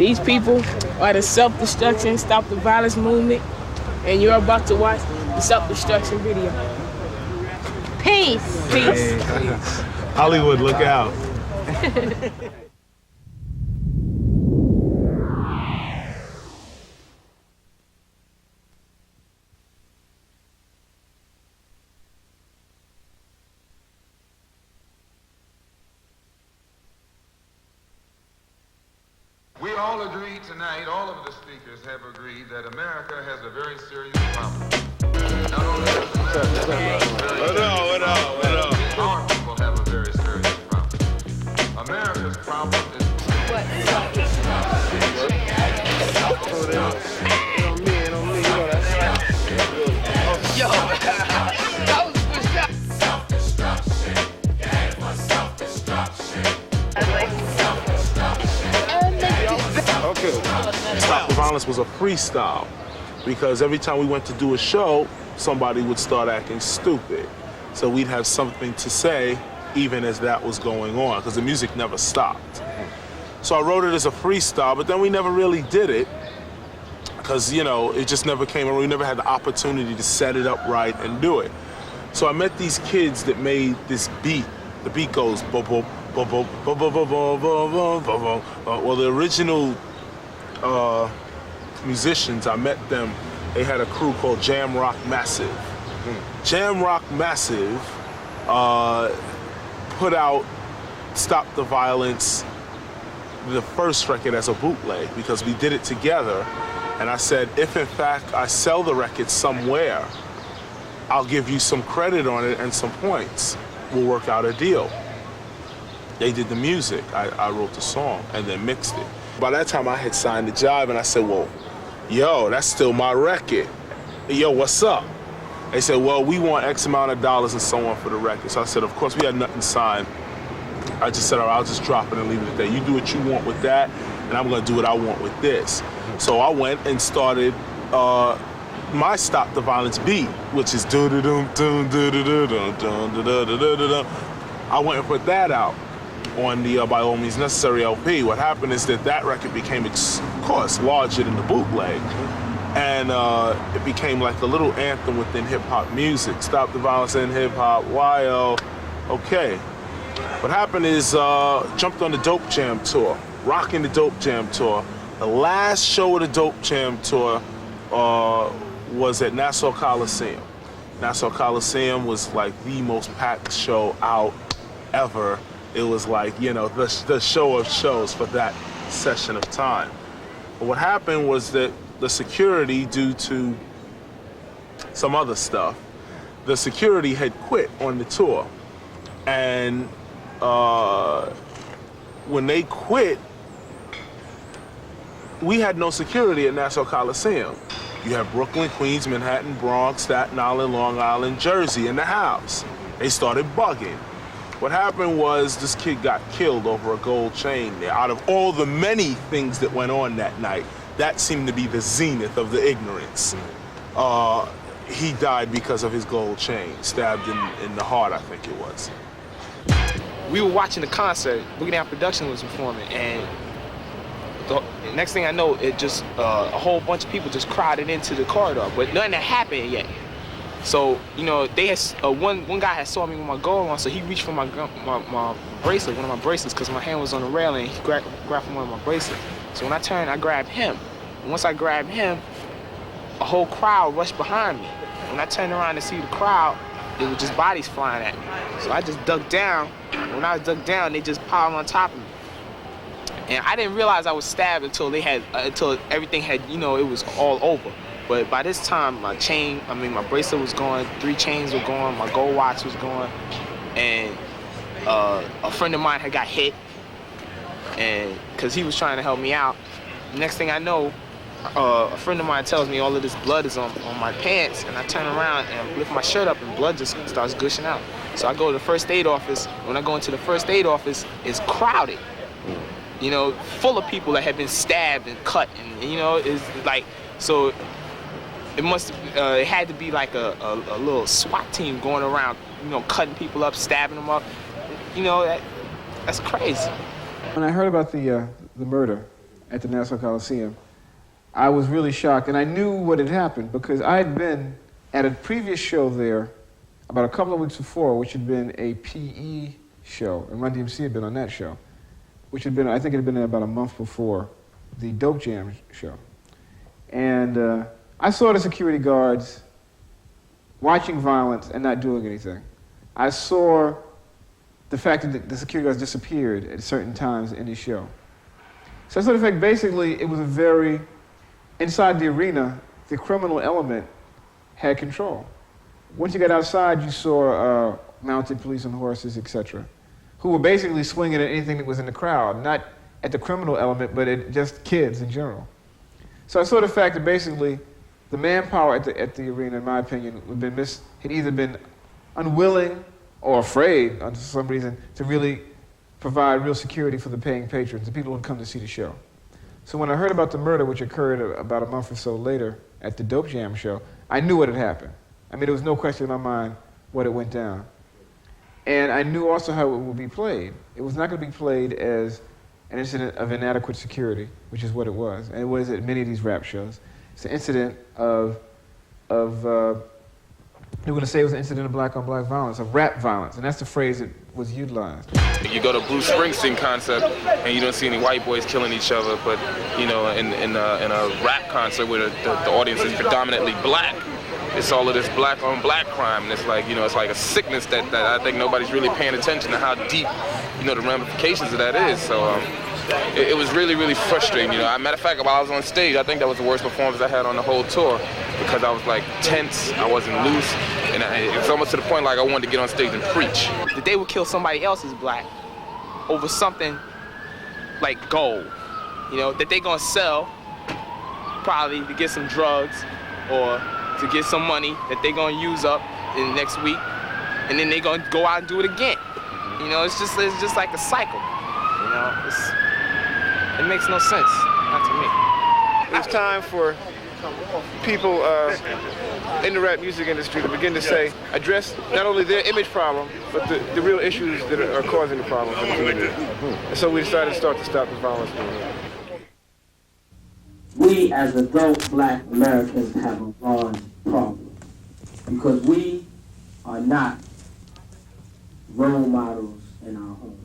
These people are the self-destruction, stop the violence movement, and you're about to watch the self-destruction video. Peace. Peace. Hollywood, look out. We all agreed tonight, all of the speakers have agreed that America has a very serious problem. Not only does our people have a very serious problem. America's problem is Yo, that was a good shot. self-destruction. Yeah, for self-destruction. Okay. Stop the Violence was a freestyle because every time we went to do a show, somebody would start acting stupid. So we'd have something to say even as that was going on because the music never stopped. So I wrote it as a freestyle, but then we never really did it because, you know, it just never came around. We never had the opportunity to set it up right and do it. So I met these kids that made this beat. The beat goes boom, boom, boom, boom, boom, boom, boom, boom, boom, boom, boom. Well, the original musicians, I met them. They had a crew called Jam Rock Massive. Jam Rock Massive put out Stop the Violence, the first record, as a bootleg because we did it together. And I said, if in fact I sell the record somewhere, I'll give you some credit on it and some points. We'll work out a deal. They did the music. I wrote the song and then mixed it. By that time I had signed to Jive and I said, well, yo, that's still my record. Yo, what's up? They said, well, we want X amount of dollars and so on for the record. So I said, of course, we had nothing signed. I just said, all right, I'll just drop it and leave it at that. You do what you want with that, and I'm gonna do what I want with this. So I went and started my Stop the Violence beat, which is do-do-dum-dum, do-do-do-dum, do-do-do-do-do-do. I went and put that out on the By All Means Necessary LP. What happened is that record became, of course, larger than the bootleg. And it became like a little anthem within hip-hop music. Stop the Violence in hip-hop, YO, okay. What happened is, jumped on the Dope Jam tour, rocking the Dope Jam tour. The last show of the Dope Jam tour was at Nassau Coliseum. Nassau Coliseum was like the most packed show out ever. It was like, you know, the show of shows for that session of time. But what happened was that the security, due to some other stuff, the security had quit on the tour. And when they quit, we had no security at Nassau Coliseum. You have Brooklyn, Queens, Manhattan, Bronx, Staten Island, Long Island, Jersey in the house. They started bugging. What happened was this kid got killed over a gold chain there. Out of all the many things that went on that night, that seemed to be the zenith of the ignorance. He died because of his gold chain, stabbed in the heart, I think it was. We were watching the concert, Boogie Down Production was performing, and the next thing I know, it just, a whole bunch of people just crowded into the corridor, but nothing had happened yet. So, you know, they had, one guy had saw me with my gold on, so he reached for my bracelet, one of my bracelets, because my hand was on the railing, and he grabbed for one of my bracelets. So when I turned, I grabbed him. And once I grabbed him, a whole crowd rushed behind me. When I turned around to see the crowd, it was just bodies flying at me. So I just ducked down. When I ducked down, they just piled on top of me. And I didn't realize I was stabbed until everything had, you know, it was all over. But by this time, my bracelet was gone, 3 chains were gone, my gold watch was gone, and a friend of mine had got hit, and because he was trying to help me out. Next thing I know, a friend of mine tells me all of this blood is on my pants, and I turn around and lift my shirt up, and blood just starts gushing out. So I go to the first aid office. When I go into the first aid office, it's crowded, you know, full of people that had been stabbed and cut, and you know, it's like, so it had to be like a little SWAT team going around, you know, cutting people up, stabbing them up. You know, that's crazy. When I heard about the murder at the Nassau Coliseum, I was really shocked, and I knew what had happened because I had been at a previous show there about a couple of weeks before, which had been a PE show, and Run DMC had been on that show, which had been, I think it had been about a month before the Dope Jam show. And I saw the security guards watching violence and not doing anything. I saw the fact that the security guards disappeared at certain times in the show. So I saw the fact basically it was a very, inside the arena, the criminal element had control. Once you got outside, you saw mounted police on horses, etc., who were basically swinging at anything that was in the crowd, not at the criminal element, but at just kids in general. So I saw the fact that basically the manpower at the arena, in my opinion, had either been unwilling or afraid, for some reason, to really provide real security for the paying patrons, the people who would come to see the show. So when I heard about the murder, which occurred about a month or so later at the Dope Jam show, I knew what had happened. I mean, there was no question in my mind what it went down. And I knew also how it would be played. It was not going to be played as an incident of inadequate security, which is what it was. And it was at many of these rap shows. It's an incident of they were going to say it was an incident of black-on-black violence, of rap violence, and that's the phrase that was utilized. You go to Bruce Springsteen concert, and you don't see any white boys killing each other, but you know, in a rap concert where the audience is predominantly black, it's all of this black-on-black crime, and it's like, you know, it's like a sickness that I think nobody's really paying attention to how deep, you know, the ramifications of that is. So it was really, really frustrating. You know, matter of fact, while I was on stage, I think that was the worst performance I had on the whole tour, because I was like tense, I wasn't loose, and it was almost to the point like I wanted to get on stage and preach. That they would kill somebody else's black over something like gold, you know, that they gonna sell probably to get some drugs or to get some money that they gonna use up in the next week, and then they gonna go out and do it again. You know, it's just like a cycle. You know, it makes no sense, not to me. It's time for people in the rap music industry to begin to address not only their image problem, but the real issues that are causing the problem for the community. And so we decided to start the Stop the Violence movement. We as adult black Americans have a large problem because we are not role models in our homes.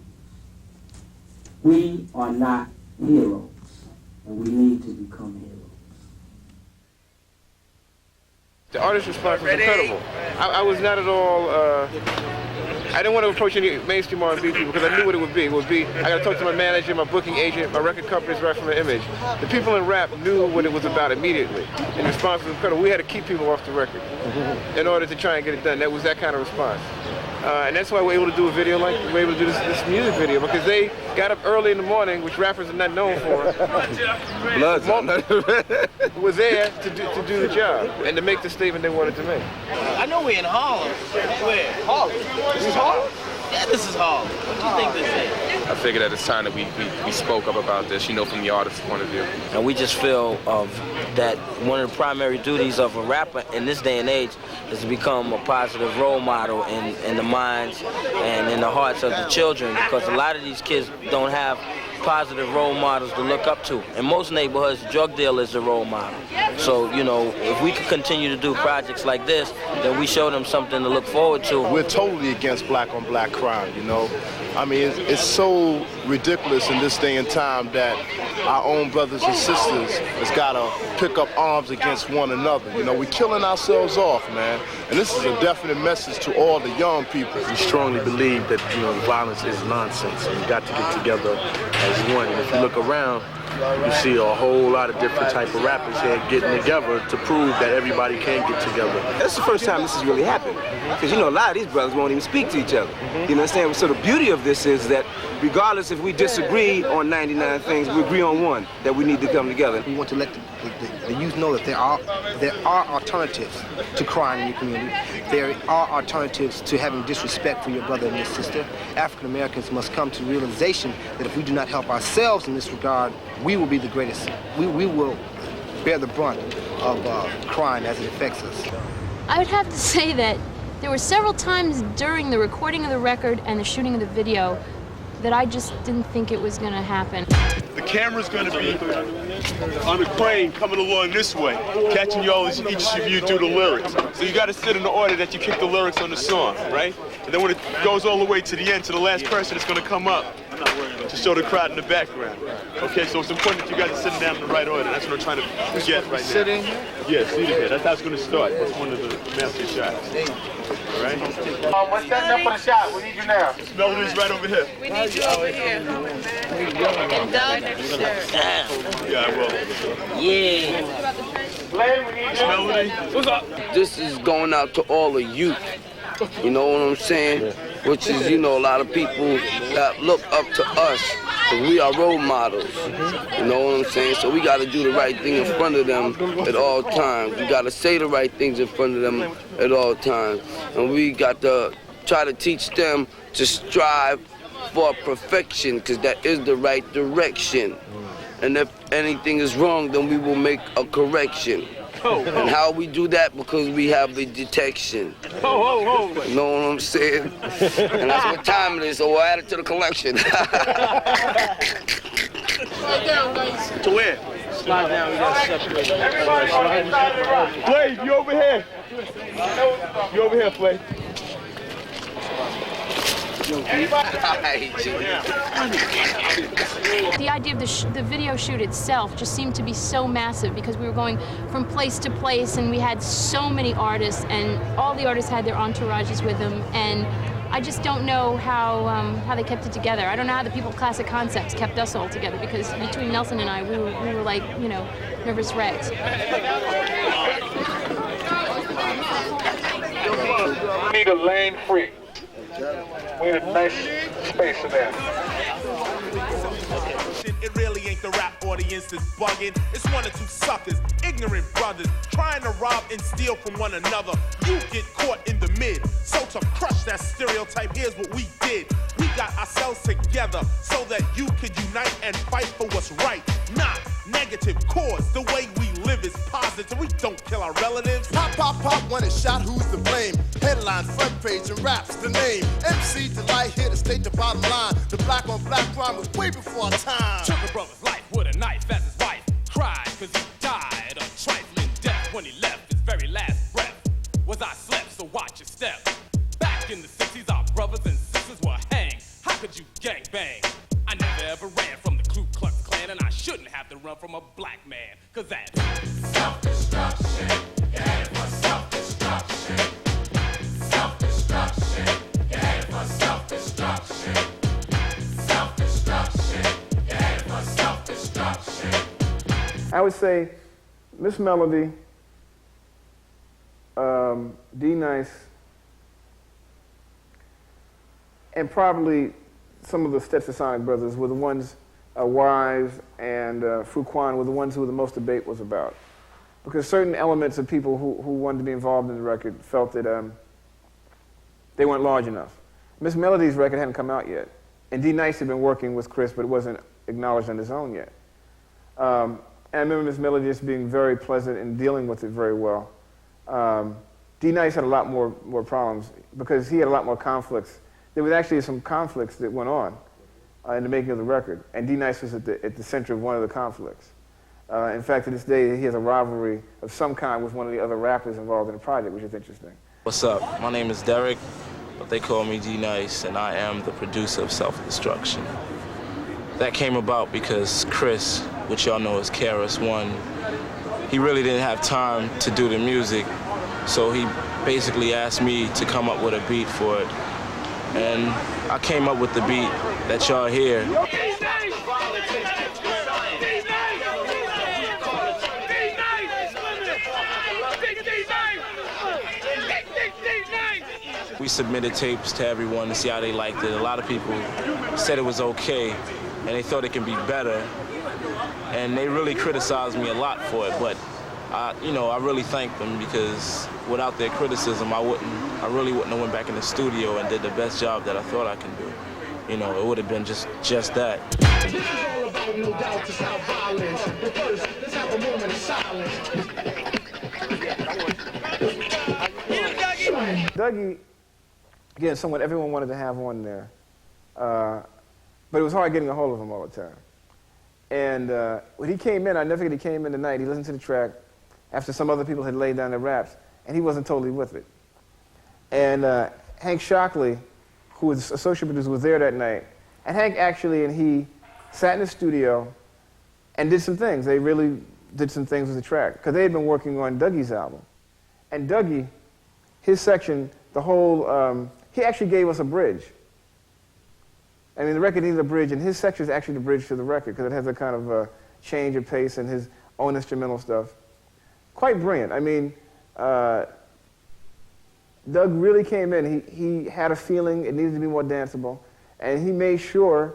We are not heroes, and we need to become heroes. The artist response was incredible. I was not at all, I didn't want to approach any mainstream R&B people because I knew what it would be. It would be, I got to talk to my manager, my booking agent, my record company's right from the image. The people in rap knew what it was about immediately, and the response was incredible. We had to keep people off the record in order to try and get it done. That was that kind of response. And that's why we're able to do a video like we're able to do this music video, because they got up early in the morning, which rappers are not known for. Was there to do the job and to make the statement they wanted to make. I know we're in Harlem. Where? Harlem. This is Harlem? Yeah, this is Harlem. What do you think this is? I figured that it's time that we spoke up about this, you know, from the artist's point of view. And we just feel that one of the primary duties of a rapper in this day and age is to become a positive role model in the minds and in the hearts of the children, because a lot of these kids don't have positive role models to look up to. In most neighborhoods, drug dealers are a role model. So, you know, if we could continue to do projects like this, then we show them something to look forward to. We're totally against black-on-black crime, you know. I mean, it's so ridiculous in this day and time that our own brothers and sisters has got to pick up arms against one another. You know, we're killing ourselves off, man. And this is a definite message to all the young people. We strongly believe that, you know, violence is nonsense, and we got to get together as one. And if you look around, you see a whole lot of different type of rappers here getting together to prove that everybody can get together. That's the first time this has really happened. Because, you know, a lot of these brothers won't even speak to each other. You know what I'm saying? So the beauty of this is that regardless if we disagree on 99 things, we agree on one, that we need to come together. We want to let the youth know that there are alternatives to crime in your community. There are alternatives to having disrespect for your brother and your sister. African Americans must come to the realization that if we do not help ourselves in this regard, we will be the greatest. We will bear the brunt of crime as it affects us. I would have to say that there were several times during the recording of the record and the shooting of the video that I just didn't think it was gonna happen. The camera's gonna be on a crane coming along this way, catching y'all as each of you do the lyrics. So you gotta sit in the order that you kick the lyrics on the song, right? And then when it goes all the way to the end, to the last person, it's gonna come up to show the crowd in the background. Okay, so it's important that you guys are sitting down in the right order. That's what I'm trying to get right now. Sitting? Yeah, seated here. That's how it's gonna start. That's one of the master shots. All right? What's setting up for the shot? We need you now. This Melodie's right over here. We need you over here. And Doug? Yeah, I will. Yeah. Flay, we need you. Melodie. What's up? This is going out to all the youth. You know what I'm saying? Which is, you know, a lot of people that look up to us, because we are role models. You know what I'm saying? So we got to do the right thing in front of them at all times. We got to say the right things in front of them at all times. And we got to try to teach them to strive for perfection, because that is the right direction. And if anything is wrong, then we will make a correction. And how we do that? Because we have the detection. You know what I'm saying? And that's what time it is, so we'll add it to the collection. Slide down, guys. To where? Slide down, we got to separate. Flay, you over here. You over here, Flay. The idea of the video shoot itself just seemed to be so massive because we were going from place to place and we had so many artists and all the artists had their entourages with them, and I just don't know how they kept it together. I don't know how the people at Classic Concepts kept us all together, because between Nelson and I, we were like, you know, nervous wrecks. We need a lane free. We need a nice space in there. It really ain't the rap audience that's bugging. It's one or two suckers, ignorant brothers, trying to rob and steal from one another. You get caught in the mid. So to crush that stereotype, here's what we did. We got ourselves together so that you can unite and fight for what's right. Not negative cause. The way we live is positive. We don't kill our relatives. Pop, pop, pop, when it's shot, who's to blame? Headline, front page, and rap's the name. MC Delite here to state the bottom line. The black on black crime was way before our time. Took a brother's life with a knife as his wife cried cause he died a trifling death when he left his very last breath. Was I slept, so watch your step. Back in the 60s, our brothers and sisters were hanged. How could you gang bang? I never ever ran from the Ku Klux Klan, and I shouldn't have to run from a black man, cause that's self-destruction. Yeah, it was self-destruction. Self-destruction. Yeah, it was self-destruction. Self-destruction. Yeah, it was self-destruction. I would say Miss Melodie, D-Nice, and probably some of the Stetsasonic brothers were the ones, Wise and Fruit-Kwan were the ones who the most debate was about. Because certain elements of people who wanted to be involved in the record felt that they weren't large enough. Miss Melodie's record hadn't come out yet. And D-Nice had been working with Chris, but it wasn't acknowledged on his own yet. And I remember Miss Melodie just being very pleasant and dealing with it very well. D-Nice had a lot more problems because he had a lot more conflicts. There was actually some conflicts that went on in the making of the record, and D-Nice was at the center of one of the conflicts. In fact, to this day, he has a rivalry of some kind with one of the other rappers involved in the project, which is interesting. What's up? My name is Derek, but they call me D-Nice, and I am the producer of Self-Destruction. That came about because Chris, which y'all know as KRS-ONE, he really didn't have time to do the music, so he basically asked me to come up with a beat for it. And I came up with the beat that y'all hear. We submitted tapes to everyone to see how they liked it. A lot of people said it was okay, and they thought it can be better. And they really criticized me a lot for it, but I really thank them, because without their criticism, I really wouldn't have went back in the studio and did the best job that I thought I can do. You know, it would have been just that. This is all about no doubt to stop violence. But first, let's have a moment of silence. Dougie, again, someone everyone wanted to have on there. but it was hard getting a hold of him all the time. And when he came in, I never forget, he came in the night, he listened to the track after some other people had laid down their raps, and he wasn't totally with it. And Hank Shockley, who was associate producer, was there that night. And Hank actually and he sat in the studio and did some things. They really did some things with the track, because they had been working on Dougie's album. And Dougie, his section, the whole, he actually gave us a bridge. I mean, the record needed a bridge, and his section is actually the bridge to the record, because it has a kind of change of pace and his own instrumental stuff. Quite brilliant. I mean, Doug really came in. He had a feeling it needed to be more danceable, and he made sure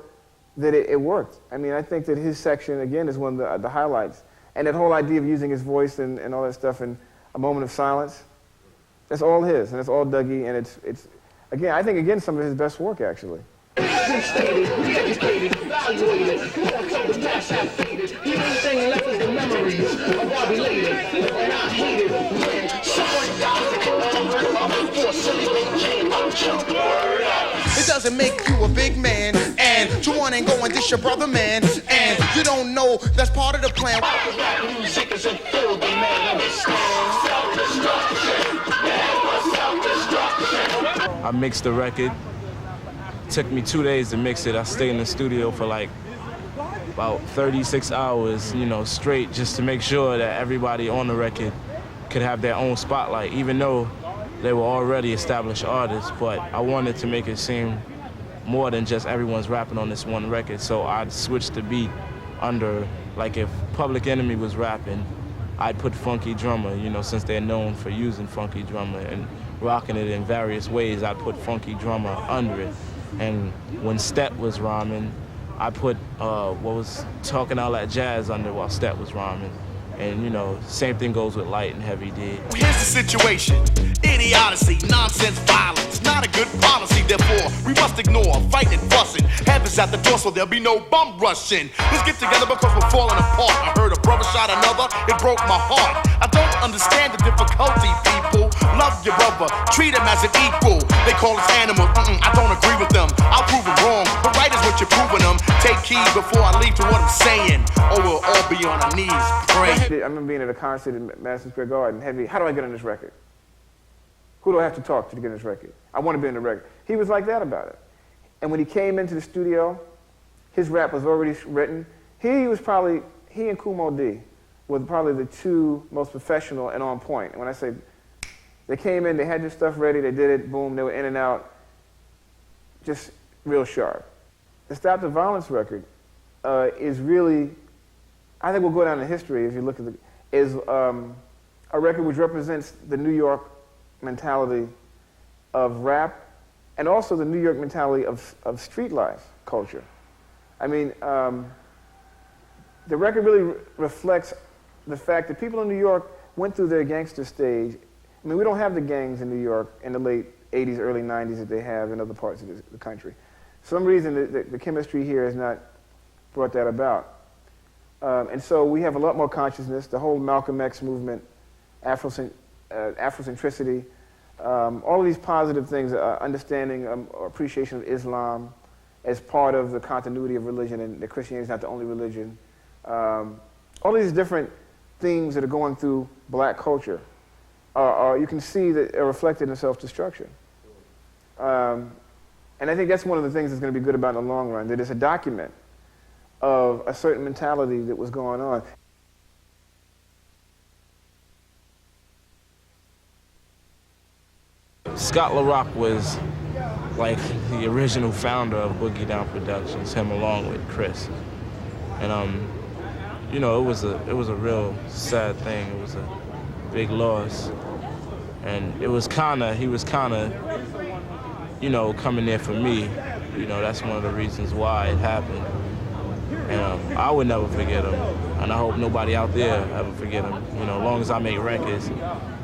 that it worked. I mean, I think that his section, again, is one of the highlights. And that whole idea of using his voice and all that stuff in a moment of silence, that's all his, and it's all Dougie, and it's again, I think, again, some of his best work, actually. Educated, evaluated, the only thing left is the memories of our related, and I hate it when someone dies. It doesn't make you a big man, and you want and go and dish your brother, man, and you don't know that's part of the plan. Music is a filthy man, I mixed the record. Took me 2 days to mix it. I stayed in the studio for like about 36 hours, you know, straight, just to make sure that everybody on the record could have their own spotlight, even though they were already established artists. But I wanted to make it seem more than just everyone's rapping on this one record. So I switched the beat under, like if Public Enemy was rapping, I'd put Funky Drummer, you know, since they're known for using Funky Drummer and rocking it in various ways, I'd put Funky Drummer under it. And when Step was rhyming, I put what was Talking All That Jazz under while Step was rhyming. And, you know, same thing goes with Lyte and Heavy D. Here's the situation. Idiocy, nonsense, violence, not a good policy, therefore we must ignore fighting and fussing. Heaven's at the door, so there'll be no bum rushing. Let's get together because we're falling apart. I heard a brother shot another, it broke my heart. I don't understand the difficulty, people. Love your brother, treat him as an equal. They call us animals, I don't agree with them. I'll prove them wrong, but right is what you're proving them. Take heed before I leave to what I'm saying, or we'll all be on our knees praying. I remember being at a concert in Madison Square Garden. Heavy, how do I get on this record? Who do I have to talk to get on this record? I want to be on the record. He was like that about it. And when he came into the studio, his rap was already written. He and Kool Moe Dee were probably the two most professional and on point. And when I say they came in, they had their stuff ready, they did it, boom, they were in and out, just real sharp. The Stop the Violence record is really, I think will go down in history if you look at it, is a record which represents the New York mentality of rap and also the New York mentality of street life culture. I mean, the record really reflects the fact that people in New York went through their gangster stage. I mean, we don't have the gangs in New York in the late 80s, early 90s that they have in other parts of the country. For some reason, the chemistry here has not brought that about. And so we have a lot more consciousness, the whole Malcolm X movement, Afrocentricity, all of these positive things, understanding or appreciation of Islam as part of the continuity of religion, and that Christianity is not the only religion. All these different things that are going through black culture, you can see that are reflected in self-destruction. And I think that's one of the things that's going to be good about it in the long run, that it's a document of a certain mentality that was going on. Scott LaRock was like the original founder of Boogie Down Productions, him along with Chris. And you know, it was a real sad thing. It was a big loss. And he was kinda, you know, coming there for me. You know, that's one of the reasons why it happened. And I would never forget him. And I hope nobody out there ever forget him. You know, as long as I make records,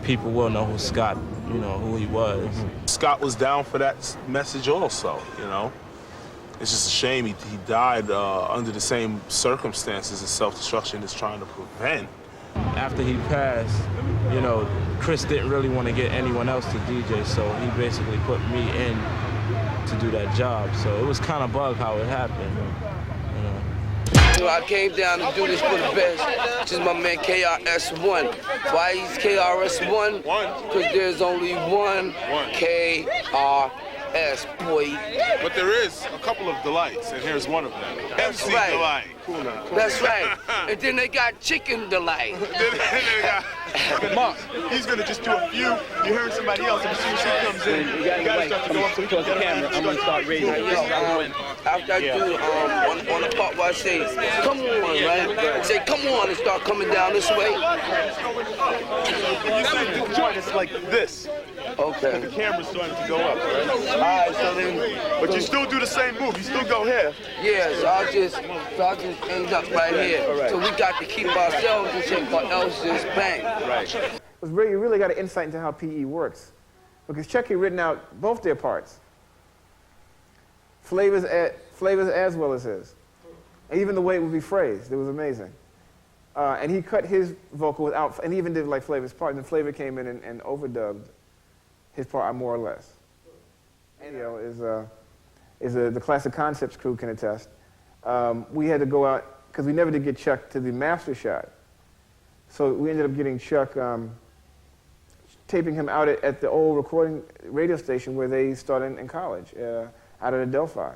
people will know who Scott, you know, who he was. Scott was down for that message also, you know. It's just a shame he died under the same circumstances as self-destruction is trying to prevent. After he passed, you know, Chris didn't really want to get anyone else to DJ, so he basically put me in to do that job. So it was kind of bug how it happened. You know, I came down to do this for the best. This is my man KRS-ONE. Why he's KRS-ONE? Because there's only one KRS, boy. But there is a couple of Delites, and here's one of them. That's MC right. Delite. Cool now. That's right. And then they got Chicken Delite. Mark, he's gonna just do a few. You heard somebody else, and as soon as he comes in, you gotta start to go up towards the camera. I'm gonna start raising. After I do on the part where I say, come on, right? I say, come on, and start coming down this way. You say the joint is like this. Okay. The camera's starting to go up, right? All right, so then, but you still do the same move. You still go here. Yeah, so I'll just end up right here. Right. So we got to keep ourselves and somebody else's bank. Right. You really got an insight into how PE works, because Chuck had written out both their parts, flavors as well as his, and even the way it would be phrased. It was amazing. And he cut his vocal without, and he even did like Flavor's part, and then Flavor came in and overdubbed his part more or less. And, you know, the Classic Concepts crew can attest. We had to go out, because we never did get Chuck to the master shot. So we ended up getting Chuck, taping him out at the old recording radio station where they started in college, out of Delphi,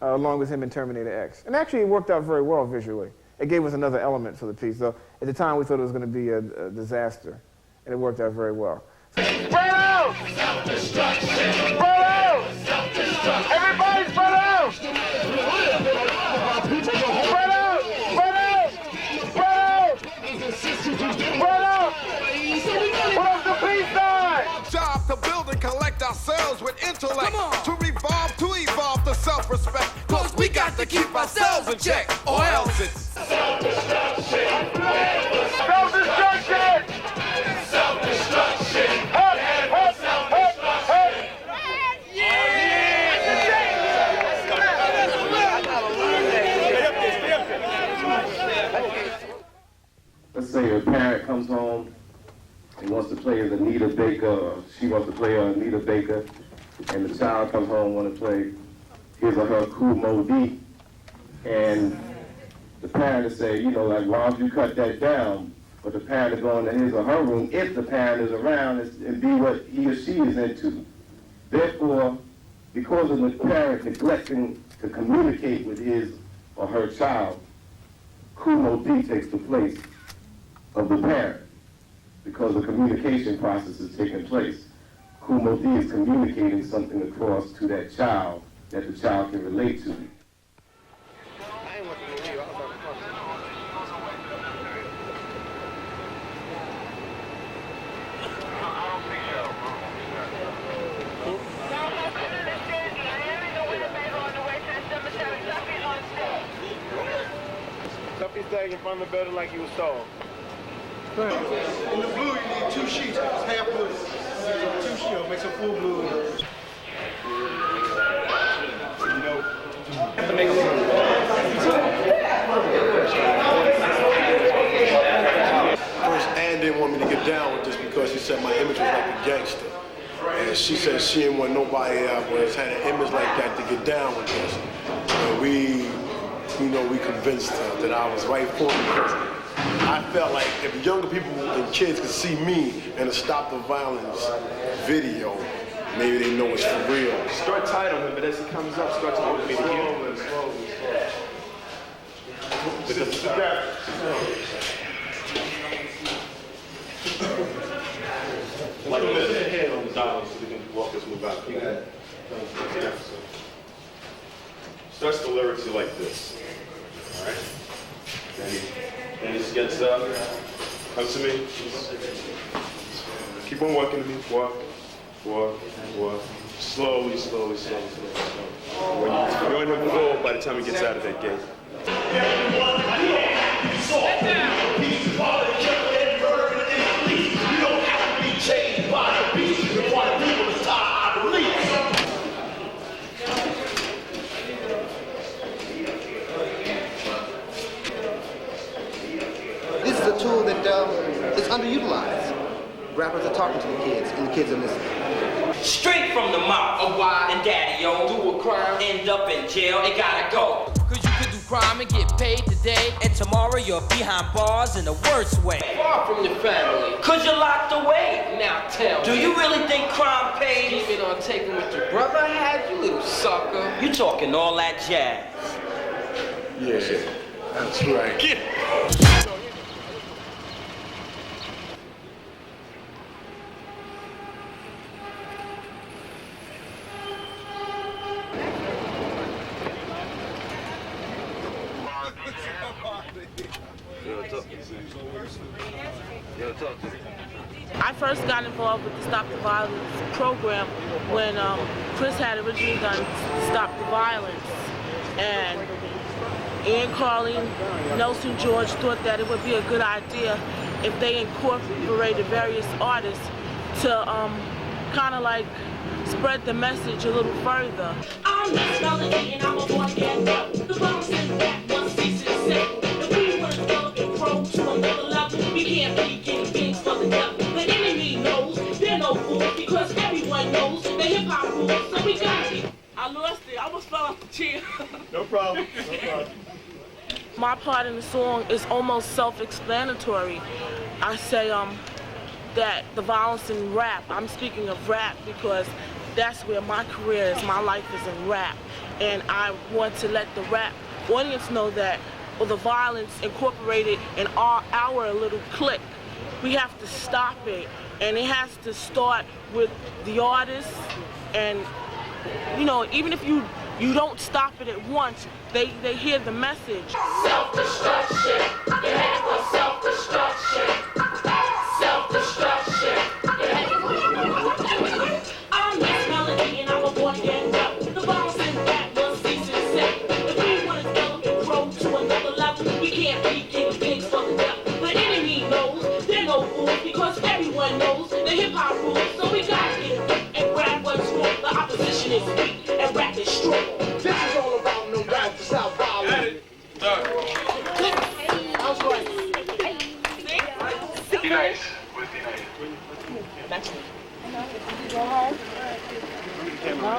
along with him in Terminator X. And actually it worked out very well visually. It gave us another element for the piece, though at the time we thought it was going to be a disaster, and it worked out very well. Spread out! Self-destruction! Spread out! Self-destruction! Everybody spread out! Spread out! Spread out! Spread out! What up the peace sign? Job to build and collect ourselves with intellect. To revolve, to evolve to self-respect. Cause we got to keep ourselves in check, or else it's self-destruction. Self-destruction! Self-destruction! Up, up, up, up! Let's say a parent comes home and wants to play as Anita Baker, or she wants to play Anita Baker, and the child comes home and wants to play his or her Kool Moe Dee, and the parent will say, you know, like, why don't you cut that down? But the parent is going to his or her room, if the parent is around, and be what he or she is into. Therefore, because of the parent neglecting to communicate with his or her child, Kool Moe Dee takes the place of the parent, because the communication process is taking place. Kool Moe Dee is communicating something across to that child that the child can relate to. Tuffy's tag in front of the building like he was told. In the blue, you need 2 sheets. It's half blue. 2 sheets makes a full blue. First, Ann didn't want me to get down with this because she said my image was like a gangster. And she said she didn't want nobody out there had an image like that to get down with this. And we convinced her that I was right for it, because I felt like if younger people and kids could see me in a Stop the Violence video, maybe they know it's for real. Start tight on him, but as he comes up, start to open it again. Sit down. Like this. Put your hand on the dial so we can walk this move out. Starts the lyrics like this. All right? And he just gets up, comes to me. Keep on walking to me. Walk, walk, walk. Slowly, slowly, slowly, slowly, slowly. When you're in the floor by the time he gets out of that gate. This is a tool that is underutilized. Rappers are talking to the kids, and the kids are listening. Straight from the mouth. A why? And daddy-o. Do a crime. End up in jail. It gotta go. Cause you could do crime and get paid today. And tomorrow you're behind bars in the worst way. Far from your family. Cause you're locked away. Now tell me. Do you really think crime pays? Keeping on taking what your brother had, you little sucker. You talking all that jazz. Yeah, that's right. Get it. I first got involved with the Stop the Violence program when Chris had originally done Stop the Violence. And Ian Carley, Nelson George thought that it would be a good idea if they incorporated various artists to kind of like spread the message a little further. I'm Miss Melodie and I'm a boy and up. The bombs in that one season set. If we want to develop and grow to another level, we can't be getting things for the devil. The enemy knows they're no fools because everyone knows the hip hop rules. So we got it. I lost it. I almost fell off the chair. No problem. No problem. My part in the song is almost self-explanatory. I say that the violence in rap, I'm speaking of rap because that's where my career is, my life is in rap. And I want to let the rap audience know that the violence incorporated in our little clique, we have to stop it. And it has to start with the artists. And, you know, even if you don't stop it at once, they hear the message. Self-destruction. You have for self-destruction. Self-destruction. I'm Miss Melodie and I'm a boy and up. The bombs in that one season set. If we want to develop and grow to another level, we can't be getting things for the devil. The enemy knows they're no fools because everyone knows the hip hop rules. So we gotta get it and grab what's wrong. The opposition is weak and rap is strong. This is all about no doubt the South Violence. I was right. Be nice. Go home? No?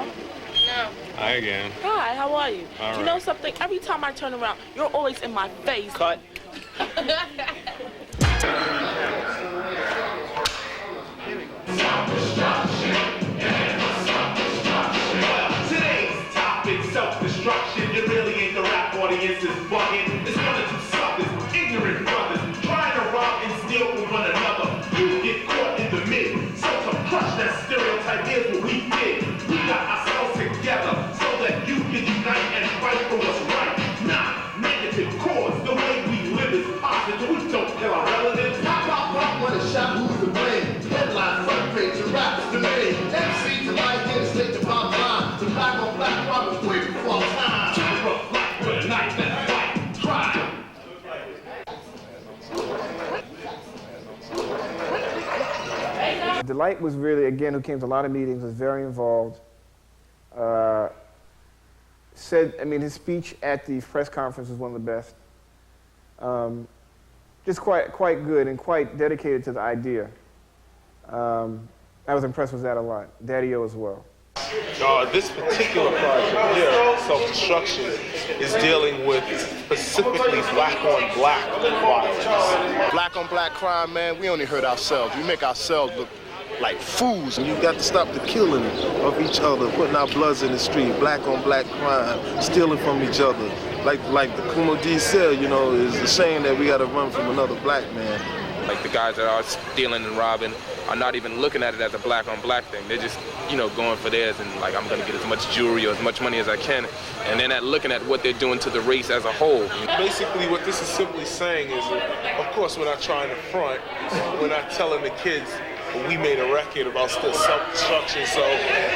No. Hi again. Hi, how are you? All Do you right. know something? Every time I turn around, you're always in my face. Cut. Today's topic, self-destruction. You really ain't the rap audience is bugging. It's one of two suckers, ignorant brothers, trying to rob and steal from one another. You get caught in the middle. So to crush that stereotype, here's what we did. We got ourselves together so that you can unite and fight for what's right. Not negative cause. The way we live is positive. We don't kill our relatives. Pop, pop, pop, when a shot, who's to blame? Headline, front page, the rap is the name. MC to Lyte, get straight to bottom line. The black on black crime is way before our time. Super rough life with a knife that's white. Try. Delite was really, again, who came to a lot of meetings, was very involved. His speech at the press conference was one of the best. Just quite good and quite dedicated to the idea. I was impressed with that a lot. Daddy-O as well. This particular project here, Self-Destruction, is dealing with specifically black-on-black violence. Black on black crime, man, we only hurt ourselves. We make ourselves look like fools. And you got to stop the killing of each other, putting our bloods in the street, black on black crime, stealing from each other. Like the Kool Moe Dee said, you know, it's a shame that we got to run from another black man. Like the guys that are stealing and robbing are not even looking at it as a black on black thing. They're just, you know, going for theirs and like, I'm gonna get as much jewelry or as much money as I can. And they're not looking at what they're doing to the race as a whole. Basically what this is simply saying is, of course we're not trying to front, we're not telling the kids, we made a record about self-destruction, so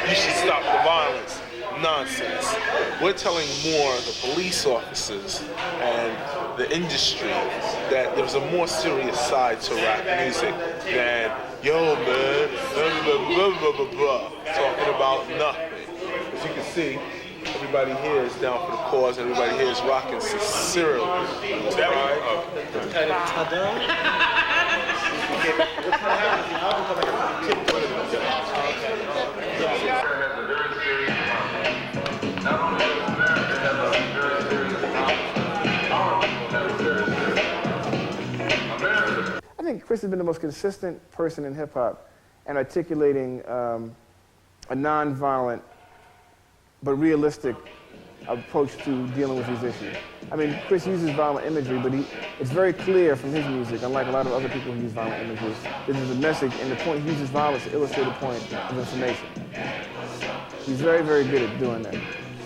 you should stop the violence. Nonsense. We're telling more the police officers and the industry that there's a more serious side to rap music than, yo man, blah, blah, blah, blah, blah, talking about nothing. As you can see, everybody here is down for the cause, everybody here is rocking sincerely. has been the most consistent person in hip-hop and articulating a non-violent but realistic approach to dealing with these issues. I mean, Chris uses violent imagery, but it's very clear from his music, unlike a lot of other people who use violent images, this is a message, and the point, he uses violence to illustrate a point of information. He's very, very good at doing that.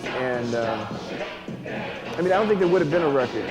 And, I mean, I don't think there would have been a record,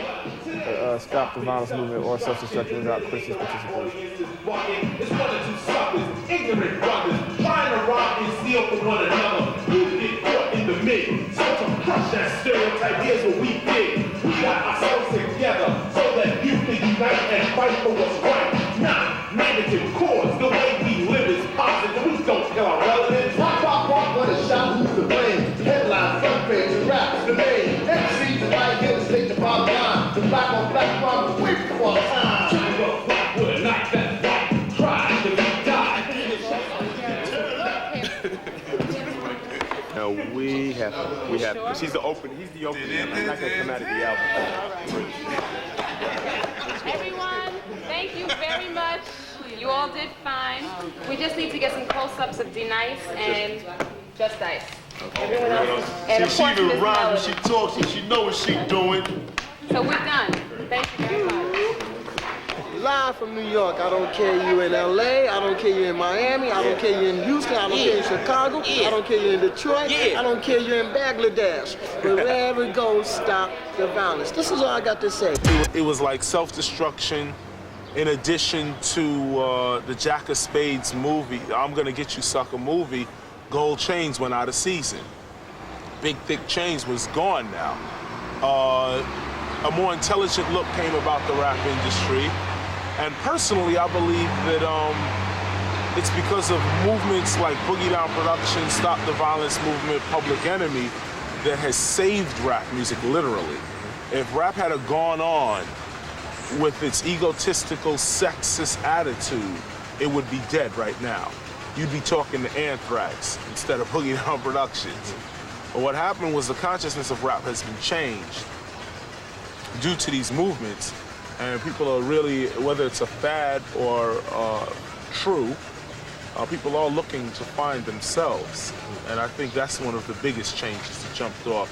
Stop the Violence Movement or Self-Destruction without Chris's participation. It's one or two suckers, ignorant brothers, trying to rob and steal from one another. You get caught in the middle, so to crush that stereotype, here's what we did. We got ourselves together so that you can unite and fight for what's right. Not negative cause, the way we live is positive, we don't kill our relatives. Rock, rock, rock, but a shot, who's to blame? Headline, front page, and rap, the name. MCs are right here to state the bottom line. The black on black crime, we for our time. Jive up black with a knife that's white. Try to be died. No, we have, because he's the opening I'm not going to come out of the album. Everyone, thank you very much. You all did fine. We just need to get some close-ups of D-Nice and Just Ice. Everyone else. And of She course, even Miss rhymes Melodie. when she talks and she knows what she's doing. So we're done. Thank you very much. Live from New York. I don't care you in LA, I don't care you in Miami, I don't care you in Houston, I don't care you in Chicago, I don't care you in Detroit, I don't care you in Bangladesh. Wherever it goes, stop the violence. This is all I got to say. It was like self-destruction in addition to the Jack of Spades movie, I'm Gonna Get You Sucker movie. Gold Chains went out of season. Big Thick Chains was gone now. A more intelligent look came about the rap industry. And personally, I believe that it's because of movements like Boogie Down Production, Stop the Violence Movement, Public Enemy, that has saved rap music, literally. If rap had gone on with its egotistical, sexist attitude, it would be dead right now. You'd be talking to Anthrax instead of Boogie Down Productions. But what happened was the consciousness of rap has been changed due to these movements. And people are really, whether it's a fad or true, people are looking to find themselves. And I think that's one of the biggest changes that jumped off,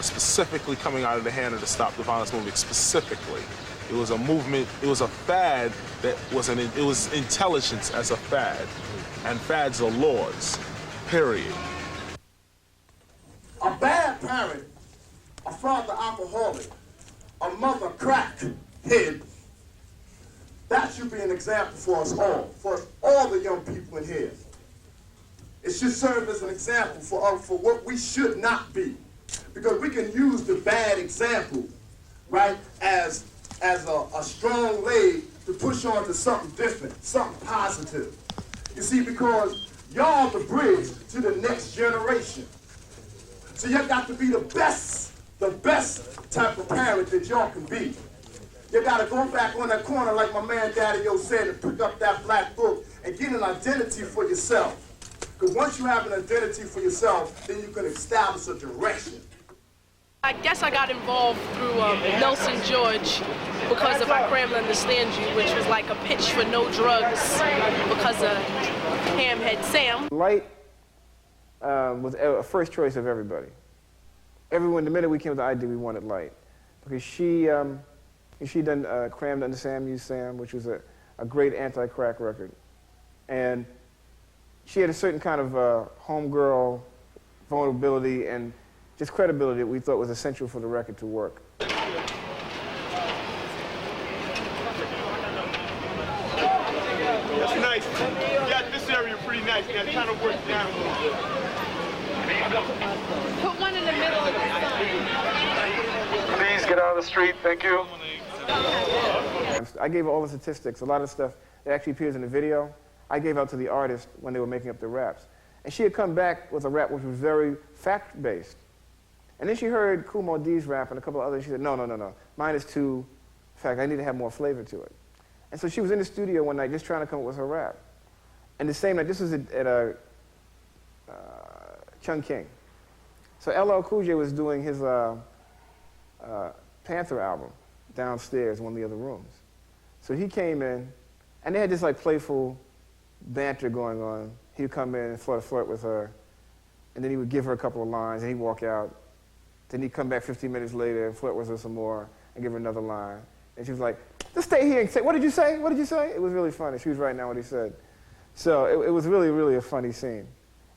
specifically coming out of the hand of the Stop the Violence movement, specifically. It was a movement, it was a fad that was it was intelligence as a fad. And fads are laws, period. A bad parent, a father alcoholic, a mother crack head, that should be an example for us all the young people in here. It should serve as an example for what we should not be. Because we can use the bad example, right, as a strong leg to push on to something different, something positive. You see, because y'all the bridge to the next generation. So you got to be the best type of parent that y'all can be. You got to go back on that corner like my man Daddy Yo said and pick up that black book and get an identity for yourself. Because once you have an identity for yourself, then you can establish a direction. I guess I got involved through Nelson George because of I Cram to Understand You, which was like a pitch for no drugs because of Hamhead Sam. Lyte was a first choice of everybody. Everyone, the minute we came with the idea, we wanted Lyte. Because she done Cram to Understand You, Sam, which was a great anti-crack record. And she had a certain kind of homegirl vulnerability and just credibility that we thought was essential for the record to work. That's nice. You got this area pretty nice. You got to kind of work down a little bit. Put one in the middle of the sign. Please get out of the street. Thank you. I gave all the statistics, a lot of stuff that actually appears in the video, I gave out to the artist when they were making up their raps. And she had come back with a rap which was very fact-based. And then she heard Kool Moe Dee's rap and a couple of others. She said, no. Mine is too, in fact, I need to have more flavor to it. And so she was in the studio one night just trying to come up with her rap. And the same night, this was at Chung King. So LL Cool J was doing his Panther album downstairs in one of the other rooms. So he came in And they had this like playful banter going on. He would come in and flirt with her, and then he would give her a couple of lines, and he'd walk out. Then he'd come back 15 minutes later and flirt with her some more and give her another line. And she was like, just stay here and say, what did you say? What did you say? It was really funny. She was writing down what he said. So it was really, really a funny scene.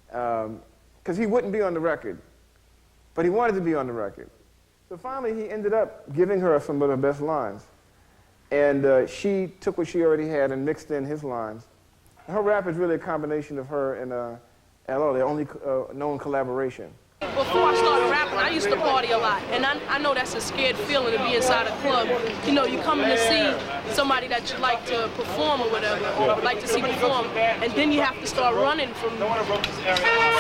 Because he wouldn't be on the record, but he wanted to be on the record. So finally, he ended up giving her some of her best lines. And she took what she already had and mixed in his lines. Her rap is really a combination of her and LO, their only known collaboration. Before I started rapping, I used to party a lot, and I know that's a scared feeling to be inside a club. You know, you come in to see somebody that you like to perform or whatever, or like to see perform, and then you have to start running from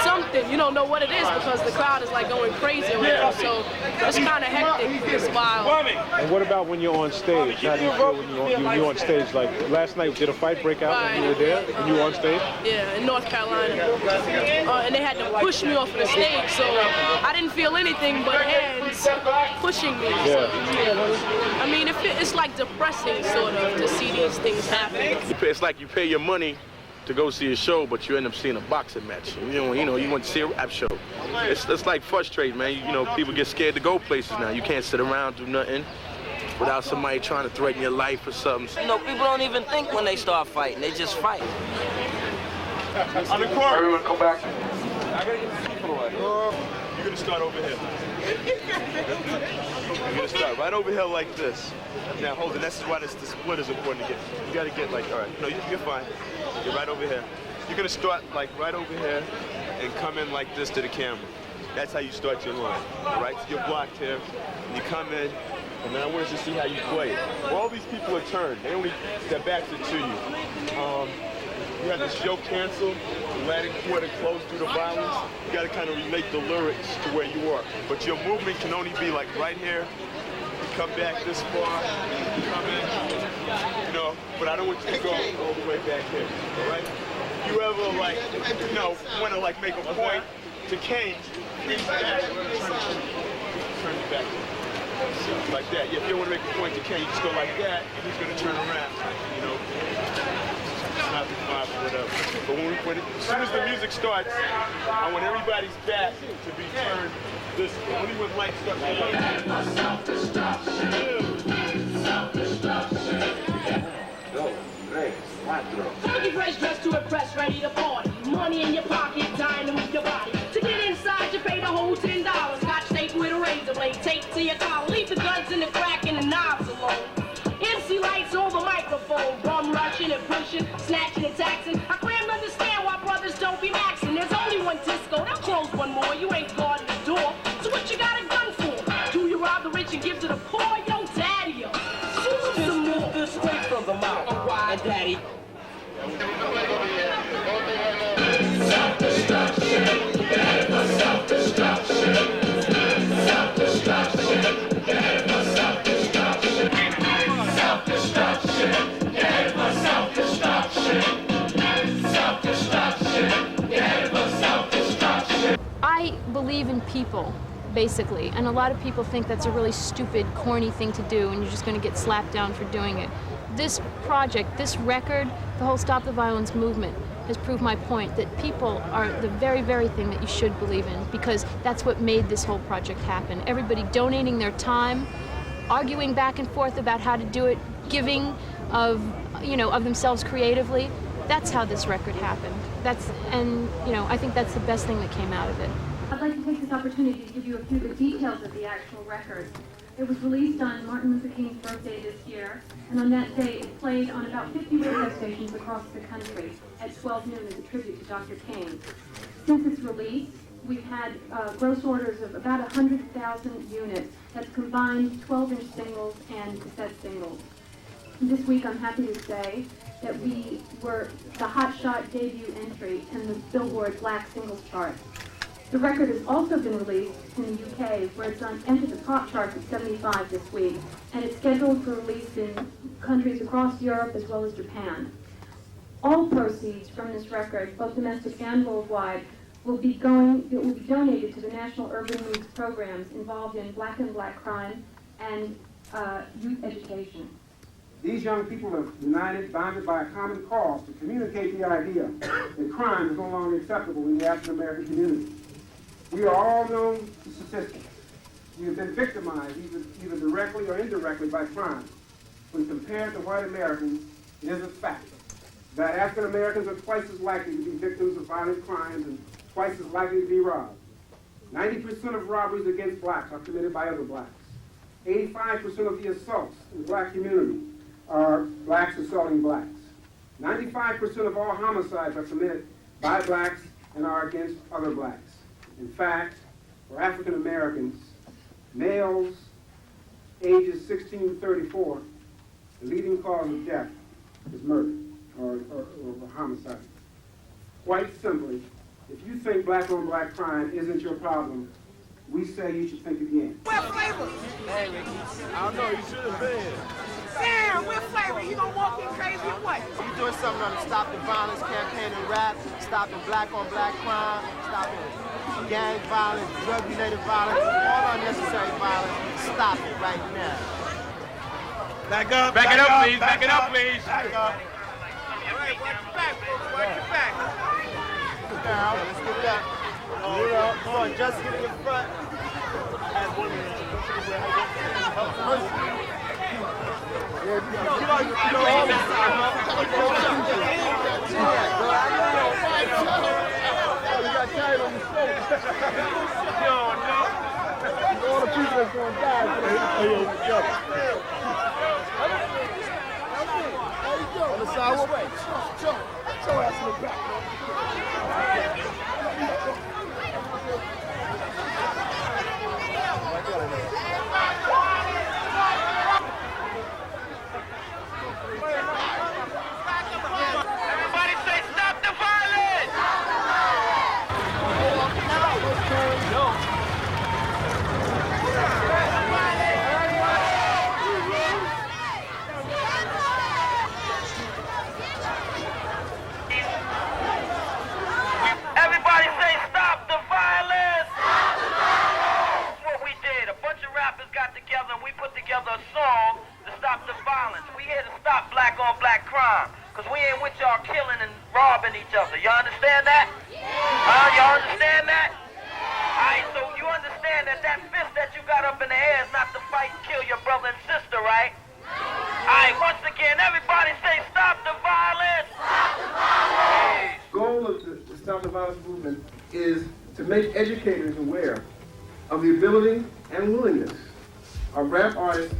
something. You don't know what it is because the crowd is like going crazy or whatever, so it's kind of hectic, it's wild. And what about when you're on stage? How do you feel when you're on stage? Like last night, did a fight break out when you were there and you were on stage? Yeah, in North Carolina. And they had to push me off of the stage, so I didn't feel anything but hands pushing me. So, I mean, it's like depressing, sort of, to see these things happen. It's like you pay your money to go see a show, but you end up seeing a boxing match. You want to see a rap show. It's like frustrating, man. You know, people get scared to go places now. You can't sit around, do nothing without somebody trying to threaten your life or something. You know, people don't even think when they start fighting. They just fight. On the court. Everyone come back. I gotta get these people away. You're gonna start over here. You're gonna start right over here like this. Now hold it. This is why the split is important to get. You gotta get like, all right. No, you're fine. You're right over here. You're gonna start like right over here and come in like this to the camera. That's how you start your line. All right. So you're blocked here. And you come in, and then I want us to see how you play it. All these people are turned. They only their backs are to you. You have this yoke cancel, the Latin quarter close through the violence. You got to kind of relate the lyrics to where you are. But your movement can only be like right here. You come back this far, you come in, you know, but I don't want you to go all the way back here, all right? You ever like, you know, want to like make a point to Kane, he's back, turn it back. So, like that. Yeah, if you want to make a point to Kane, you just go like that, and he's going to turn around, you know. Not the five or whatever. But as soon as the music starts, I want everybody's back to be turned this way. Only when lights start to Funky fresh dressed to impress, ready to party. Money in your pocket, dying to move your body. To get inside, you pay the whole $10. Scotch tape with a razor blade, tape to your collar. Leave the guns in the crack and the knobs alone. MC Lights on the microphone, bum rushing and pushing, snatching and taxing. I can't understand why brothers don't be maxing. There's only one disco, they'll close one more. You ain't guarding the door, so what you got a gun for? Do you rob the rich and give to the poor? Yo, daddy, yo, shoot some more. This straight from the mouth, and daddy. Self-destruction, headed for self-destruction. Self-destruction, headed for self-destruction. Self-destruction, headed for self-destruction. Self-destruction, headed for self-destruction. I believe in people, basically, and a lot of people think that's a really stupid, corny thing to do, and you're just going to get slapped down for doing it. This project, this record, the whole Stop the Violence movement has proved my point that people are the very, very thing that you should believe in, because that's what made this whole project happen. Everybody donating their time, arguing back and forth about how to do it, giving of themselves creatively. That's how this record happened. I think that's the best thing that came out of it. I'd like to take this opportunity to give you a few of the details of the actual record. It was released on Martin Luther King's birthday this year, and on that day it played on about 50 radio stations across the country at 12 noon as a tribute to Dr. Kane. Since its release, we've had gross orders of about 100,000 units. That's combined 12-inch singles and cassette singles. And this week I'm happy to say that we were the Hot Shot debut entry in the Billboard Black Singles Chart. The record has also been released in the UK, where it's entered the top chart at 75 this week, and it's scheduled for release in countries across Europe as well as Japan. All proceeds from this record, both domestic and worldwide, will be donated to the National Urban Youth programs involved in black and black crime and youth education. These young people are united, bonded by a common cause to communicate the idea that crime is no longer acceptable in the African American community. We are all known to statistics. We have been victimized either directly or indirectly by crime. When compared to white Americans, it is a fact that African Americans are twice as likely to be victims of violent crimes and twice as likely to be robbed. 90% of robberies against blacks are committed by other blacks. 85% of the assaults in the black community are blacks assaulting blacks. 95% of all homicides are committed by blacks and are against other blacks. In fact, for African Americans, males ages 16 to 34, the leading cause of death is murder or homicide. Quite simply, if you think black-on-black crime isn't your problem, we say you should think again. Where Flavor? Hey, Ricky. I don't know, you should have been. Damn, where Flavor? He gonna walk in crazy or what? You're doing something on the Stop the Violence campaign in rap, stopping black-on-black crime, stopping gang violence, drug-related violence, all unnecessary violence. Stop it right now. Back up, Back it up, please. Back it up, please. Back up. All right, watch your back, folks. Watch your back. Down. Let's get it up. Come on, just get in front. All the people that's going to die. On the sidewalk. Show ass in the back. Everybody say stop the violence! Everybody say stop the violence! That's what we did. A bunch of rappers got together and we put together a song to stop the violence. We here to stop black-on-black crime. Because we ain't with y'all killing and robbing each other. Y'all understand that? Y'all understand that? Alright, so you understand that that fist that you got up in the air is not to fight and kill your brother and sister, right? Alright, once again, everybody say stop the violence! Stop the violence! The goal of the Stop the Violence movement is to make educators aware of the ability and willingness of rap artists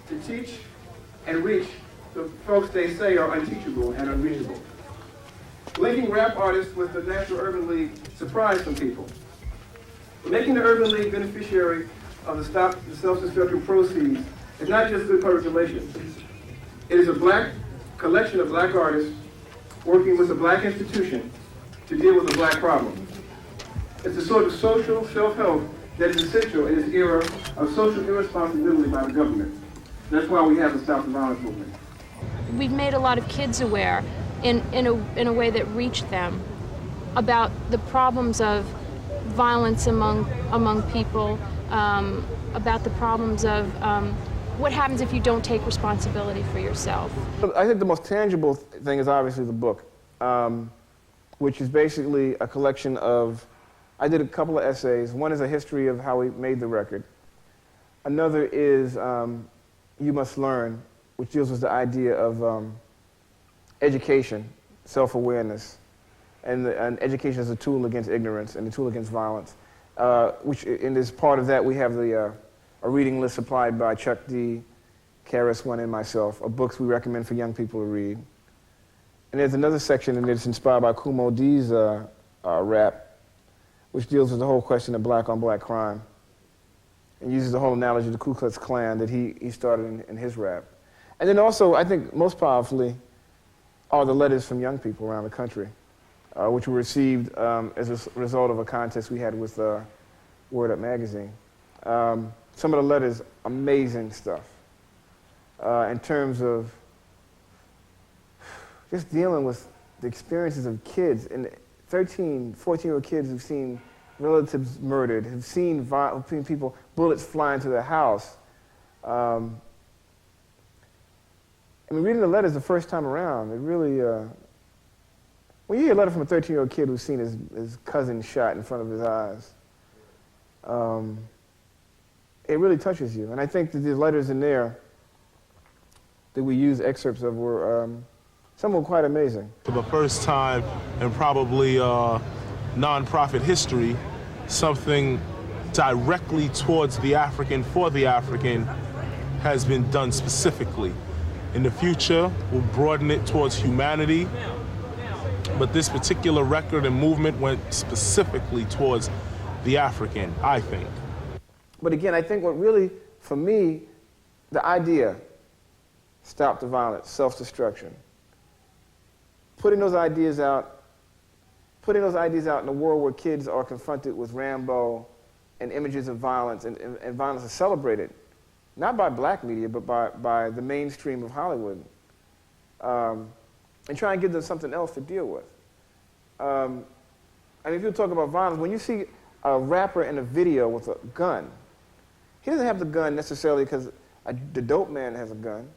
to teach and reach the folks they say are unteachable and unreachable. Linking rap artists with the National Urban League surprised some people. Making the Urban League beneficiary of the Stop the Self-Destruction proceeds is not just good public relations. It is a black collection of black artists working with a black institution to deal with a black problem. It's a sort of social self-help that is essential in this era of social irresponsibility by the government. That's why we have the Stop the Violence movement. We've made a lot of kids aware in a way that reached them about the problems of violence among people, about the problems of what happens if you don't take responsibility for yourself. I think the most tangible thing is obviously the book, which is basically a collection of, I did a couple of essays. One is a history of how we made the record. Another is You Must Learn, which deals with the idea of education, self-awareness, and education as a tool against ignorance and a tool against violence. Which in this part of that we have a reading list supplied by Chuck D, KRS-ONE, and myself of books we recommend for young people to read. And there's another section in it that's inspired by Kool Moe Dee's rap, which deals with the whole question of black-on-black crime, and uses the whole analogy of the Ku Klux Klan that he started in his rap. And then also, I think most powerfully, are the letters from young people around the country, which were received as a result of a contest we had with Word Up magazine. Some of the letters, amazing stuff, in terms of just dealing with the experiences of kids, and 13, 14-year-old kids who've seen relatives murdered, who've seen people, bullets fly into their house, I mean, reading the letters the first time around, it really, when you hear a letter from a 13-year-old kid who's seen his cousin shot in front of his eyes, it really touches you. And I think that these letters in there that we use excerpts of were, some were quite amazing. For the first time in probably nonprofit history, something directly towards the African, for the African, has been done specifically. In the future, we'll broaden it towards humanity, but this particular record and movement went specifically towards the African, I think. But again, I think what really, for me, the idea, stop the violence, self-destruction, putting those ideas out in a world where kids are confronted with Rambo and images of violence, and violence is celebrated, not by black media, but by the mainstream of Hollywood, and try and give them something else to deal with. I mean, if you talk about violence, when you see a rapper in a video with a gun, he doesn't have the gun necessarily because the dope man has a gun.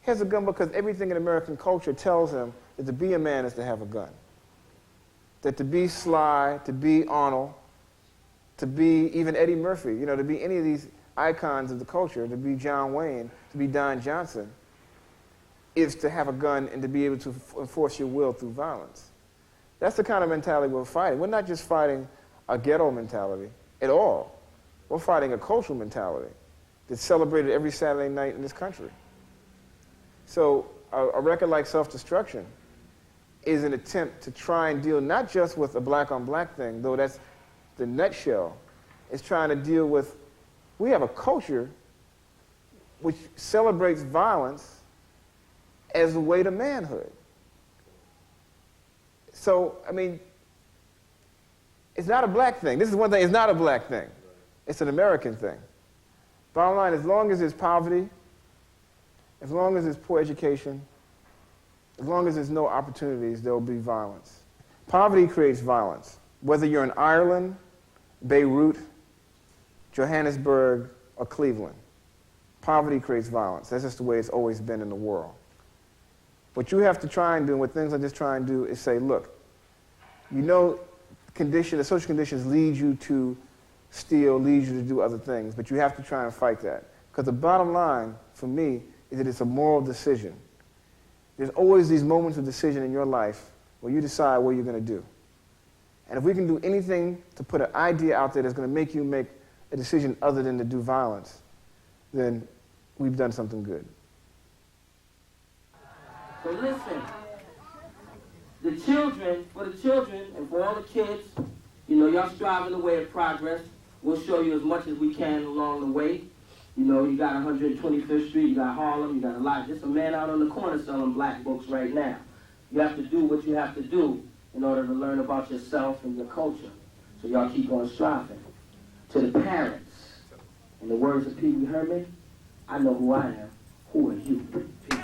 He has a gun because everything in American culture tells him that to be a man is to have a gun. That to be Sly, to be Arnold, to be even Eddie Murphy, you know, to be any of these icons of the culture, to be John Wayne, to be Don Johnson, is to have a gun and to be able to enforce your will through violence. That's the kind of mentality we're fighting. We're not just fighting a ghetto mentality at all. We're fighting a cultural mentality that's celebrated every Saturday night in this country. So a record like Self-Destruction is an attempt to try and deal not just with a black-on-black thing, though that's the nutshell. It's trying to deal with, we have a culture which celebrates violence as a way to manhood. So, I mean, it's not a black thing. This is one thing, it's not a black thing. It's an American thing. Bottom line, as long as there's poverty, as long as there's poor education, as long as there's no opportunities, there will be violence. Poverty creates violence. Whether you're in Ireland, Beirut, Johannesburg, or Cleveland, poverty creates violence. That's just the way it's always been in the world. What you have to try and do, and what things like this try and do, is say, look, you know the social conditions lead you to steal, lead you to do other things, but you have to try and fight that. Because the bottom line, for me, is that it's a moral decision. There's always these moments of decision in your life where you decide what you're going to do. And if we can do anything to put an idea out there that's going to make you make a decision other than to do violence, then we've done something good. So listen, for the children and for all the kids, you know, y'all striving the way of progress. We'll show you as much as we can along the way. You know, you got 125th Street, you got Harlem, you got a lot. Just a man out on the corner selling black books right now. You have to do what you have to do in order to learn about yourself and your culture. So y'all keep on striving. To the parents, in the words of Pee Wee Herman, I know who I am. Who are you? Peace.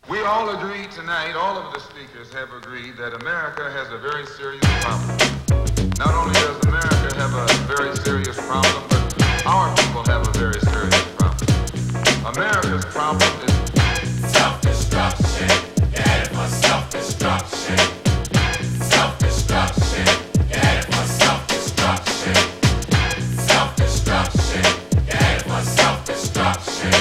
We all agree tonight, all of the speakers have agreed that America has a very serious problem. Not only does America have a very serious problem, but our people have a very serious problem. America's problem is self-destruction. You're headed for self-destruction. Self-destruction. You're headed for self-destruction. Self-destruction. You're headed for self-destruction.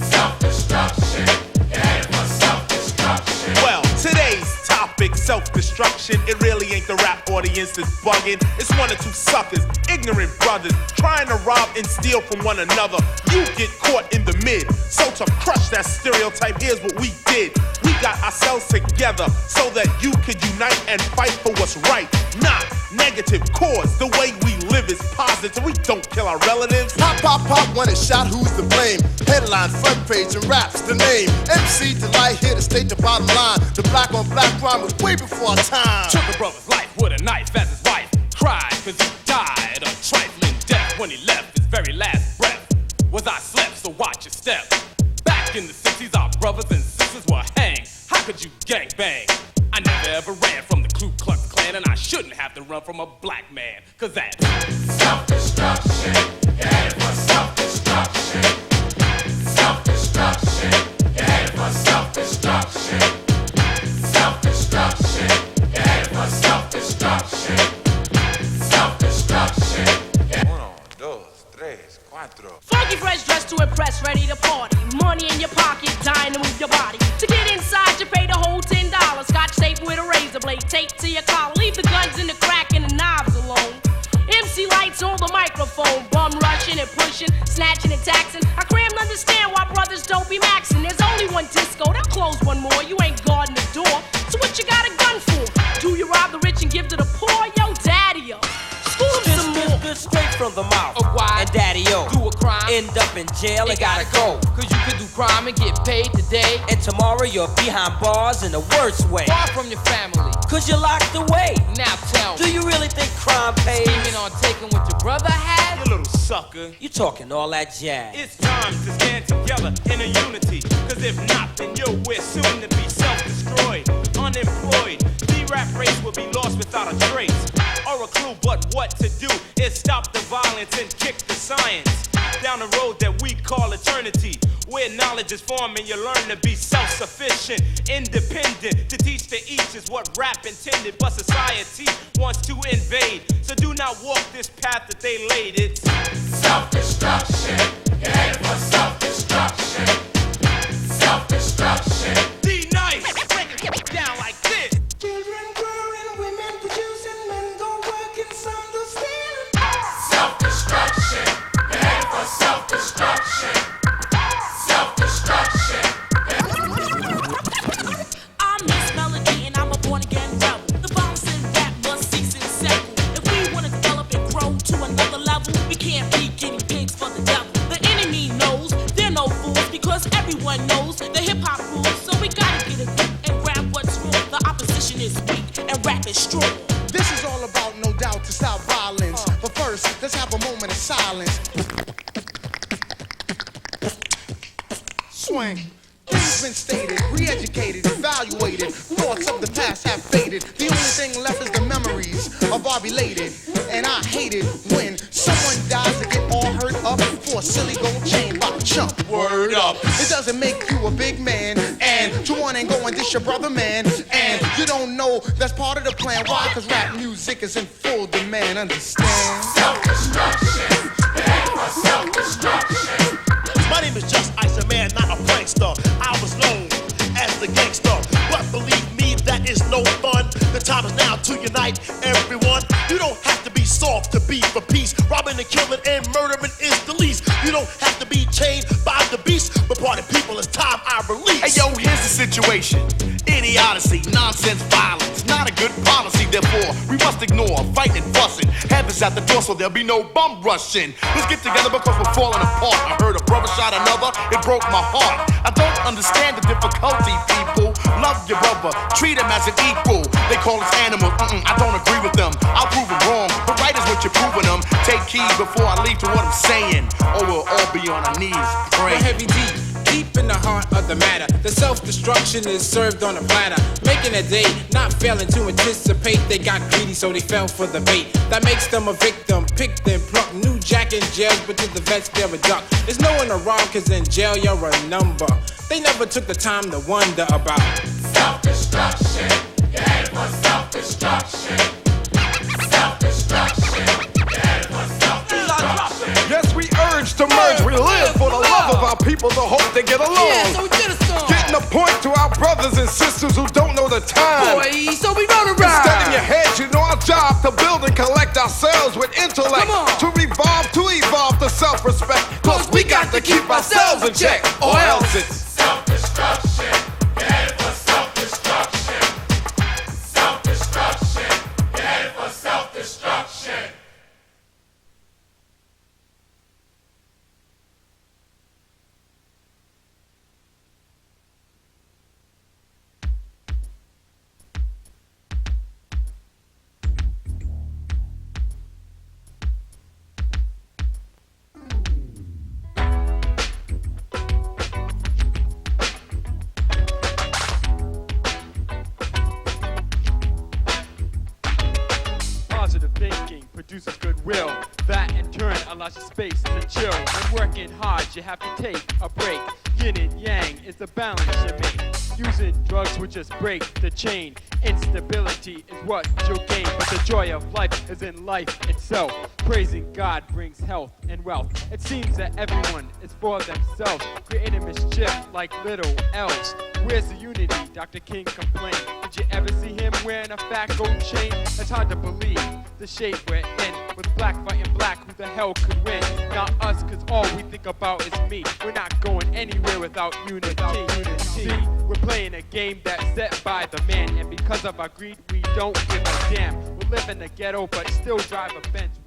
Self-destruction. You're headed for self-destruction. Well, today's topic, self-destruction, it really ain't the rap audience that's bugging. It's one or two suckers, ignorant brothers, trying to rob and steal from one another. You get caught in the mid. So to crush that stereotype, here's what we did. We got ourselves together so that you could unite and fight for what's right. Not negative cause. The way we live is positive. We don't kill our relatives. Pop, pop, pop, when it's shot, who's to blame? Headline, front page, and raps the name. MC Delite here to state the bottom line. The black on black crime was way before our time. Took a brother's life with a knife as his wife cried cause he died a trifling death when he left his very last breath. Was I slept, so watch your step. Back in the 60s, our brothers and sisters were hanged. How could you gang bang? I never ever ran from the Ku Klux Klan, and I shouldn't have to run from a black man, cause that's self-destruction. You're headed for self-destruction. self-destruction. Self-destruction. You're headed for self-destruction. Self-destruction. Uno, dos, tres, cuatro. Funky fresh dressed to impress, ready to party. Money in your pocket, dying to move your body. To get inside, you pay the whole $10. Scotch tape with a razor blade taped to your collar. Leave the guns in the crack and the knives alone. MC Lyte's on the microphone, bum rushing and pushing, snatching and taxing. I cram to understand why brothers don't be maxing. There's only one disco, they'll close one more. You ain't guarding the door, so what you got a gun for? Do you rob the rich and give to the poor? Yo, daddy-o. School him some more. Good straight from the mouth. Why? And daddy-o. Do a crime. End up in jail and gotta go. Cause you could do crime and get paid today. And tomorrow you're behind bars in the worst way. Far from your family. Cause you're locked away. Now tell me. Do you really think crime pays? Scheming on taking what your brother had? You little sucker. You talking all that jazz. It's time to stand together in a unity. Cause if not, then we're soon to be self-destroyed, unemployed. The rap race will be lost without a trace or a clue, but what to do is stop the violence and kick the science down the road that we call eternity, where knowledge is formed and you learn to be self-sufficient, independent. To teach to each is what rap intended, but society wants to invade. So do not walk this path that they laid. It's self-destruction. You're headed for self-destruction. Self-destruction. D-Nice, break it down like this. Children growing, women producing, men go working, some do stealing. Self-destruction. You're headed for self-destruction. Self-destruction. I'm Miss Melodie and I'm a born-again rebel. The violence in rap must cease and settle. If we want to develop and grow to another level, we can't be guinea pigs for the devil. The enemy knows they're no fools because everyone knows the hip-hop rules. So we gotta get a grip and grab what's real. The opposition is weak and rap is strong. This is all about, no doubt, to stop violence. But first, let's have a moment of silence. Swing. Things been stated, re-educated, evaluated. Thoughts of the past have faded. The only thing left is the memories of our belated. And I hate it when someone dies to get all hurt up for a silly gold chain by chump. Word up. It doesn't make you a big man. And to one and go and dish your brother, man. And you don't know that's part of the plan. Why? Cause rap music is in full demand. Understand? Self-destruction. Self-destruction. My name is Just Ice, a man, not a prankster. I was known as the gangster, but believe me, that is no fun. The time is now to unite everyone. You don't have to be soft to be for peace. Robbing and killing and murdering is the least. You don't have to be chained by the beast, but party people, it's time I release. Hey yo, here's the situation. Idiocy, nonsense, violence, not a good policy. Therefore, we must ignore fighting and fussing. Heaven's at the door, so there'll be no bum rushing. Let's get together because we're falling apart. I heard a brother shot another, it broke my heart. I don't understand the difficulty, people. Love your brother, treat him as an equal. They call us animals, I don't agree with them. I'll prove it wrong, but right is what you're proving them. Take heed before I leave to what I'm saying, or we'll all be on our knees praying. Heavy deep in the heart of the matter. The self-destruction is served on a platter, making a day, not failing to anticipate. They got greedy, so they fell for the bait. That makes them a victim, picked and plucked. New jack in jail, but to the vets they're a duck. There's no one around, cause in jail you're a number. They never took the time to wonder about self-destruction. You're headed for self-destruction. Self-destruction. You're headed for self-destruction. Yes, we urge to merge. We live for the love of our people, the hope they get along. Yeah, so we did a song. Getting a point to our brothers and sisters who don't know the time. Boy, so we know the rhyme. Instead in your head, you know our job to build and collect ourselves with intellect. To revolve, to evolve to self-respect. Cause we got to keep ourselves in check, or else it's self-destruction. You're headed for self-destruction. Self-destruction. You're headed for self-destruction. Positive thinking produces goodwill. That in turn allows you space to chill. When working hard, you have to take a break. Yin and yang is the balance you make. Using drugs will just break the chain. Instability is what you'll gain, but the joy of life is in life itself. Praising God brings health and wealth. It seems that everyone is for themselves, creating mischief like little elves. Where's the unity? Dr. King complained. Did you ever see him wearing a fat gold chain? It's hard to believe the shape we're in. With black fighting black, who the hell could win? Not us, cause all we think about is me. We're not going anywhere without unity. See, we're playing a game that's set by the man, and because of our greed, we don't give a damn. We live in the ghetto, but still drive a Benz.